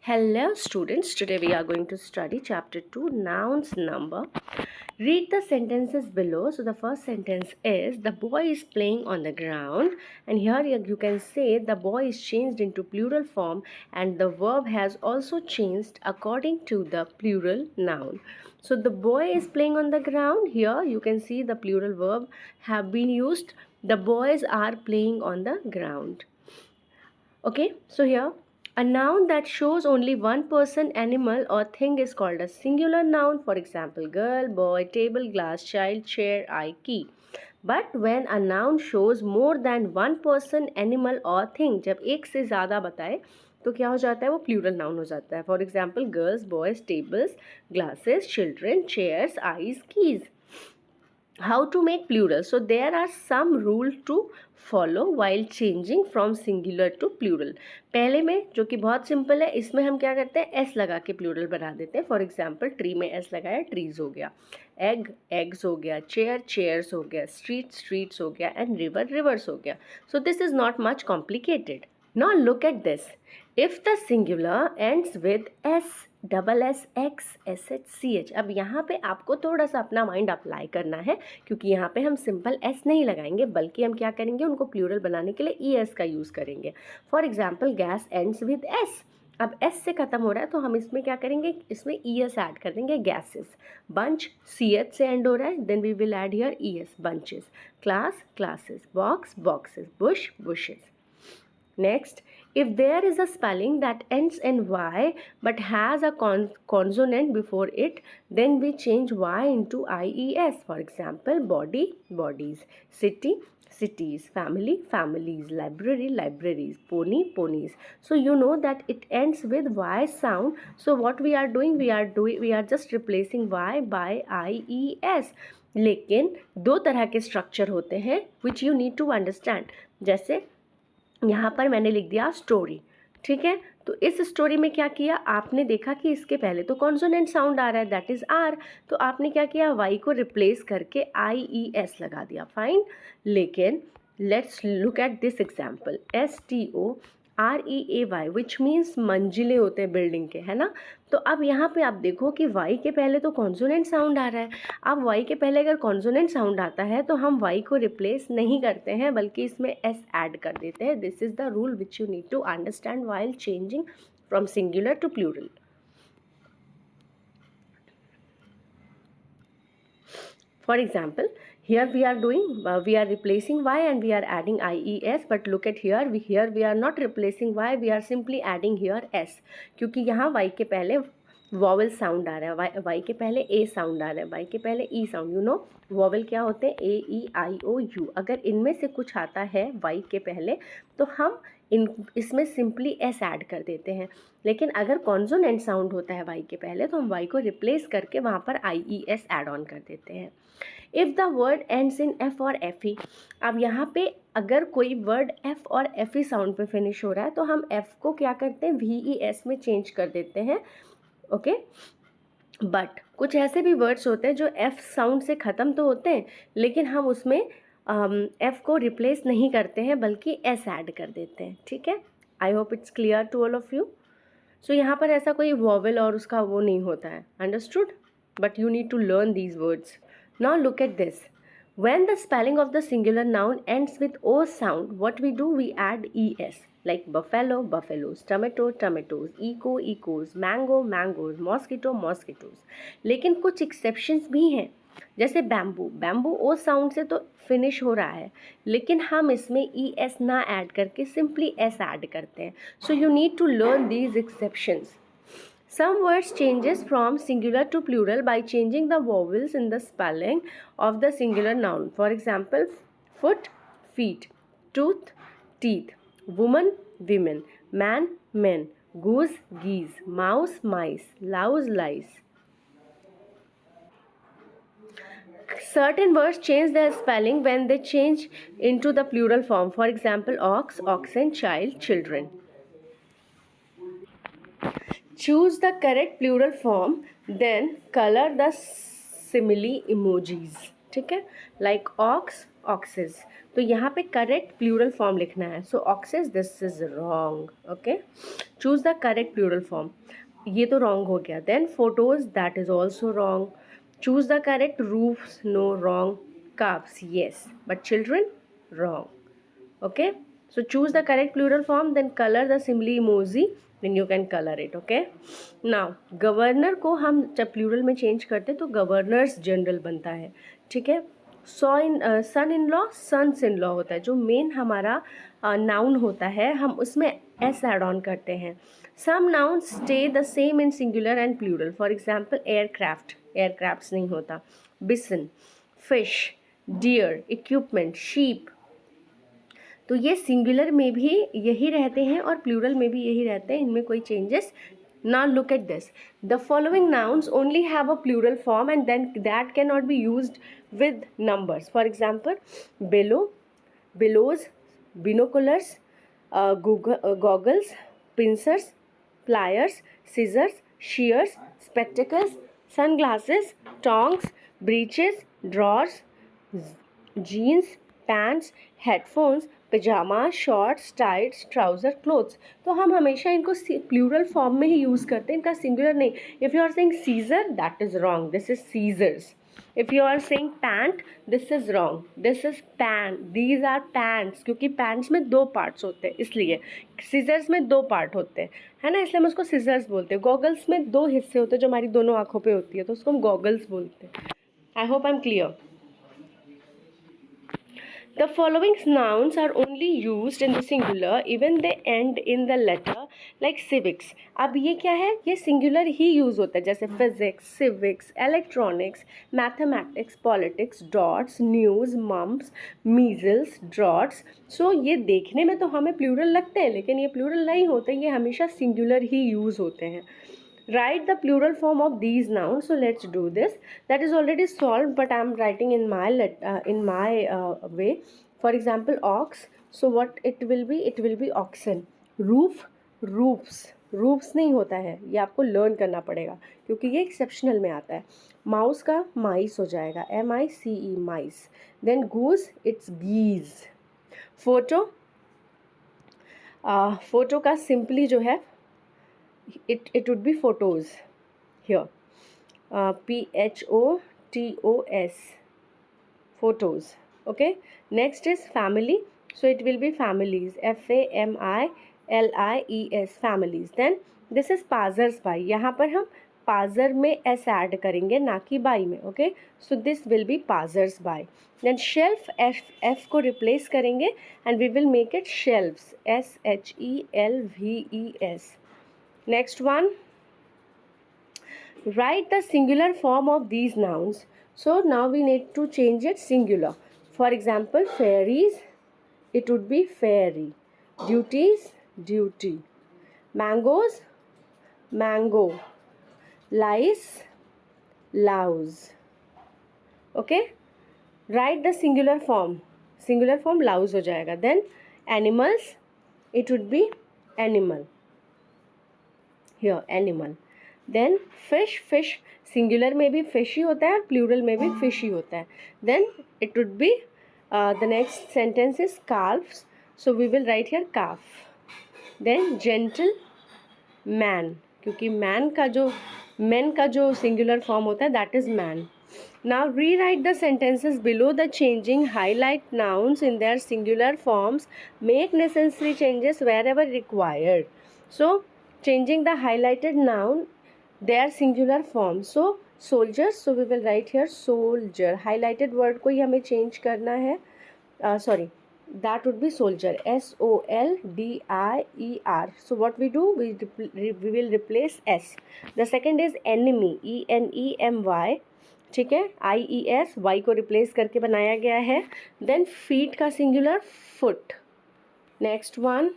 Hello students, today we are going to study chapter 2 nouns number. Read the sentences below. So the first sentence is the boy is playing on the ground, and here you can say the boy is changed into plural form and the verb has also changed according to the plural noun. So the boy is playing on the ground. Here you can see the plural verb have been used. The boys are playing on the ground. Okay, so here a noun that shows only one person, animal, or thing is called a singular noun. For example, girl, boy, table, glass, child, chair, eye, key. But when a noun shows more than one person, animal, or thing, जब एक से ज़्यादा बताए तो क्या हो जाता है, वो प्लूरल नाउन हो जाता है. For example girls, boys, tables, glasses, children, chairs, eyes, keys. How to make plural? So there are some rule to follow while changing from singular to plural. पहले में जो कि बहुत सिंपल है, इसमें हम क्या करते हैं, एस लगा के प्लूरल बना देते हैं. फॉर एग्जाम्पल ट्री में एस लगाया, ट्रीज हो गया. एग, एग्स हो गया. चेयर, चेयर्स हो गया. स्ट्रीट, स्ट्रीट्स हो गया. एंड रिवर, रिवर्स हो गया. So this is not much complicated. Now look at this. If the singular ends with s, double S, X, S H, C H. अब यहाँ पे आपको थोड़ा सा अपना माइंड अप्लाई करना है, क्योंकि यहाँ पे हम सिंपल एस नहीं लगाएंगे, बल्कि हम क्या करेंगे, उनको प्लूरल बनाने के लिए ई एस का यूज़ करेंगे. For example gas ends with S. अब एस से ख़त्म हो रहा है तो हम इसमें क्या करेंगे, इसमें ई एस ऐड कर देंगे. गैसेस. बंच सी एच से एंड हो रहा है, then we will add here E S. Bunches. Class, classes. Box, boxes. Bush, bushes. Next, if there is a spelling that ends in y but has a consonant before it, then we change y into ies. For example, body, bodies. City, cities. Family, families. Library, libraries. Pony, ponies. So you know that it ends with y sound. So what we are doing, we are just replacing y by ies. लेकिन दो तरह के structure होते हैं which you need to understand. जैसे यहाँ पर मैंने लिख दिया स्टोरी, ठीक है. तो इस स्टोरी में क्या किया, आपने देखा कि इसके पहले तो कॉन्सोनेंट साउंड आ रहा है, दैट इज़ आर. तो आपने क्या किया, वाई को रिप्लेस करके आई ई एस लगा दिया, फाइन. लेकिन let's look at this example. STOREAY which means मंजिले होते हैं बिल्डिंग के, है ना. तो अब यहाँ पे आप देखो कि वाई के पहले तो कॉन्सोनेंट साउंड आ रहा है. अब वाई के पहले अगर कॉन्सोनेंट साउंड आता है तो हम वाई को रिप्लेस नहीं करते हैं, बल्कि इसमें एस ऐड कर देते हैं. This is the rule which you need to understand while changing from singular to plural. For example, here we are replacing y and we are adding ies, but look at here, we are not replacing y, we are simply adding here s, क्योंकि यहाँ y के पहले vowel sound आ रहा है, y के पहले a sound आ रहा है, y के पहले e sound. You know vowel क्या होते हैं, a e i o u. अगर इनमें से कुछ आता है y के पहले तो हम इसमें सिंपली s ऐड कर देते हैं. लेकिन अगर कॉन्सोनेंट साउंड होता है y के पहले तो हम y को रिप्लेस करके वहाँ पर ies ऐड ऑन कर देते हैं. If the word ends in F और एफ ई. अब यहाँ पे अगर कोई वर्ड एफ और एफ ई साउंड पे फिनिश हो रहा है तो हम एफ को क्या करते हैं, वी ई एस में चेंज कर देते हैं. ओके, बट कुछ ऐसे भी वर्ड्स होते हैं जो एफ साउंड से ख़त्म तो होते हैं, लेकिन हम उसमें एफ को रिप्लेस नहीं करते हैं, बल्कि एस ऐड कर देते हैं. ठीक है, I hope it's clear to all of you. So यहाँ पर ऐसा कोई वॉवल और उसका वो नहीं होता है, understood, but you need to learn these words. Now look at this. When the spelling of the singular noun ends with O sound, what we do? We add ES. Like buffalo, buffaloes, tomato, tomatoes, eco, ecos, mango, mangoes, mosquito, mosquitoes. लेकिन कुछ exceptions भी हैं, जैसे bamboo. Bamboo ओ sound से तो finish हो रहा है, लेकिन हम इसमें ई एस ना ऐड करके सिंपली एस ऐड करते हैं. So you need to learn these exceptions. Some words changes from singular to plural by changing the vowels in the spelling of the singular noun. For example, foot, feet, tooth, teeth, woman, women, man, men, goose, geese, mouse, mice, louse, lice. Certain words change their spelling when they change into the plural form. For example, ox, oxen, child, children. Choose the correct plural form, then color the simile emojis. ठीक है, like ox, access. तो यहाँ पे correct plural form लिखना है. So oxes, this is wrong. Okay, choose the correct plural form. ये तो wrong हो गया. Then photos, that is also wrong. Choose the correct. Roofs, no, wrong. Calves, yes, but children, wrong. Okay, so choose the correct plural form, then color the simile emoji, then you can color it. Okay, now governor को हम जब plural में change करते तो governors general बनता है. ठीक है, son in law, sons in law होता है. जो मेन हमारा नाउन होता है हम उसमें एस एड ऑन करते हैं. Some noun stay the same in singular and plural. For example aircraft, aircraft नहीं होता. Bison, fish, deer, equipment, sheep. तो ये सिंगुलर में भी यही रहते हैं और प्लूरल में भी यही रहते हैं. इनमें कोई changes. Now look at this. The following nouns only have a plural form and then that cannot be used with numbers. For example, bellow, billows, binoculars, goggles, pincers, pliers, scissors, shears, spectacles, sunglasses, tongs, breeches, drawers, jeans, pants, headphones, pyjama, shorts, tights, trouser, clothes. तो हम हमेशा इनको plural form में ही use करते हैं, इनका singular नहीं. If you are saying scissor, that is wrong, this is scissors. If you are saying pant, this is wrong, this is pant, these are pants. क्योंकि पैंट्स में दो पार्ट्स होते हैं, इसलिए सीजर्स में दो पार्ट होते हैं, है ना, इसलिए हम उसको सीजर्स बोलते हैं. गॉगल्स में दो हिस्से होते हैं जो हमारी दोनों आँखों पे होती है, तो उसको हम गॉगल्स बोलते हैं. I hope I am clear. The following nouns are only used in the singular even they end in the letter like civics. अब ये क्या है, ये सिंगुलर ही यूज़ होता है. जैसे physics, civics, electronics, mathematics, politics, darts, news, mumps, measles, draughts. So ये देखने में तो हमें प्लूरल लगते हैं लेकिन ये प्लूरल नहीं होते, ये हमेशा सिंगुलर ही यूज़ होते हैं. Write the plural form of these nouns. So let's do this. That is already solved, but I am writing in my way. For example, ox. So what it will be? It will be oxen. Roof, roofs. Roofs नहीं होता है, ये आपको learn करना पड़ेगा क्योंकि ये exceptional में आता है. माउस का माइस हो जाएगा, MICE, mice. Then goose, it's geese. Photo, photo का सिंपली जो है it would be photos here. PHOTOS, photos. Okay, next is family. So it will be families, FAMILIES, families. Then this is passers by. यहाँ पर हम पाजर में S add करेंगे ना कि बाई में. Okay, so this will be passers by. Then shelf, F को replace करेंगे and we will make it shelves, SHELVES. Next one, write the singular form of these nouns. So now we need to change it singular. For example, fairies, it would be fairy. Duties, duty. Mangoes, mango. Lice, louse. Okay, write the singular form. Singular form louse हो जाएगा. Then animals, it would be animal. Here animal. Then fish, fish singular में भी fish ही होता है और plural में भी fish ही होता है. Then it would be the next sentence is calves. So we will write here calf. Then gentle man, क्योंकि man का जो singular form होता है that is man. Now rewrite the sentences below the changing highlight nouns in their singular forms. Make necessary changes wherever required. So changing the highlighted noun, their singular form. So soldiers, so we will write here soldier. Highlighted word को ही हमें change करना है. Sorry, that would be soldier, SOLDIER. So what we do, we will replace S. The second is enemy, ENEMY. ठीक है, IES, Y को replace करके बनाया गया है. देन फीट का singular foot. Next one,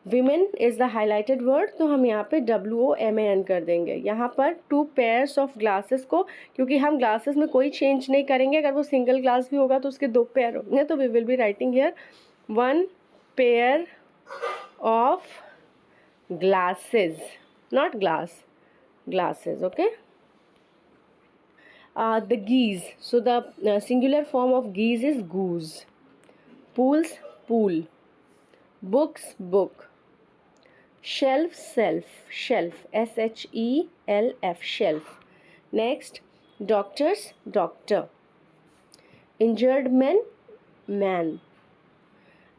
women is the highlighted word, तो हम यहाँ पे WOMAN कर देंगे. यहाँ पर 2 पेयर्स ऑफ ग्लासेस को, क्योंकि हम ग्लासेस में कोई चेंज नहीं करेंगे, अगर वो सिंगल ग्लास भी होगा तो उसके 2 पेयर होंगे, तो we will be writing here 1 pair of glasses, not glass, glasses. Okay, The geese. So the singular form of geese is goose. Pools, pool. Books, book. Shelf, self. Shelf, SHELF, shelf. Next, doctors, doctor. Injured man, man.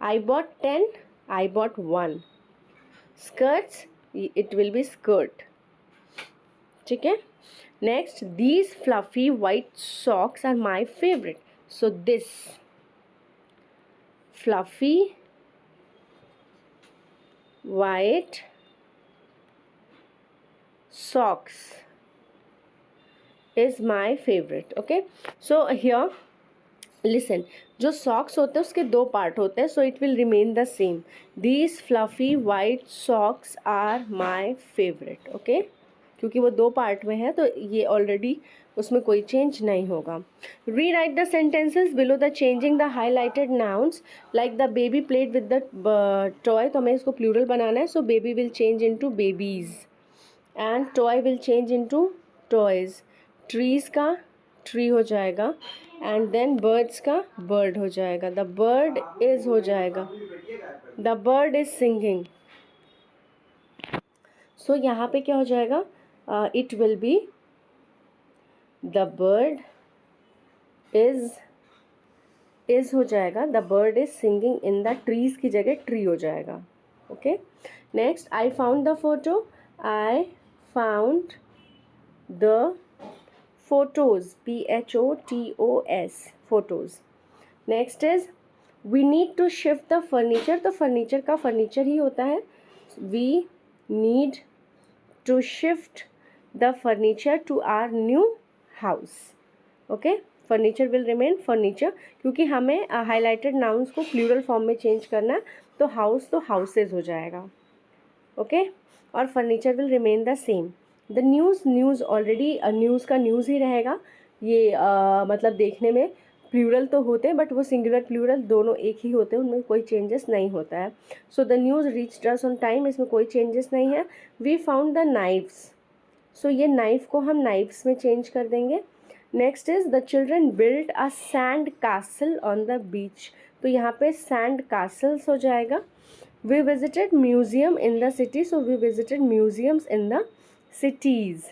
I bought 10, I bought 1. Skirts, it will be skirt. ठीक है. Next, these fluffy white socks are my favorite. So this fluffy white socks is my favorite. Okay, so here listen, जो socks होते हैं उसके दो part होते हैं, so it will remain the same. These fluffy white socks are my favorite. Okay, क्योंकि वो दो पार्ट में है तो ये ऑलरेडी उसमें कोई चेंज नहीं होगा. Rewrite the sentences below the changing the highlighted nouns. Like the baby played with the toy, तो हमें इसको प्लूरल बनाना है. So baby will change into babies and toy will change into toys. Trees का tree हो जाएगा and then birds का bird हो जाएगा. द बर्ड इज हो जाएगा द बर्ड इज सिंगिंग. सो यहाँ पे क्या हो जाएगा, it will be the bird is हो जाएगा. The bird is singing in the trees की जगह ट्री हो जाएगा. Okay, next, I found the photo. I found the photos, PHOTOS, photos. Next is we need to shift the furniture. तो furniture का furniture ही होता है. We need to shift the furniture to our new house. Okay, furniture will remain furniture क्योंकि हमें highlighted nouns को plural form में change करना है. तो हाउस तो हाउसेज हो जाएगा. ओके, और furniture will remain the same. The news already news का न्यूज़ ही रहेगा. ये मतलब देखने में प्लूरल तो होते हैं बट वो सिंगुलर प्लूरल दोनों एक ही होते हैं, उनमें कोई चेंजेस नहीं होता है. So the news reached us on time, इसमें कोई चेंजेस नहीं है. We found the knives. So ये नाइफ को हम नाइफ्स में चेंज कर देंगे. Next is the children build a sand castle on the beach. तो यहाँ पे सैंड कासल्स हो जाएगा. We visited museum in the city. So we visited museums in the cities.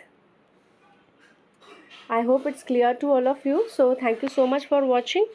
I hope it's clear to all of you. So thank you so much for watching.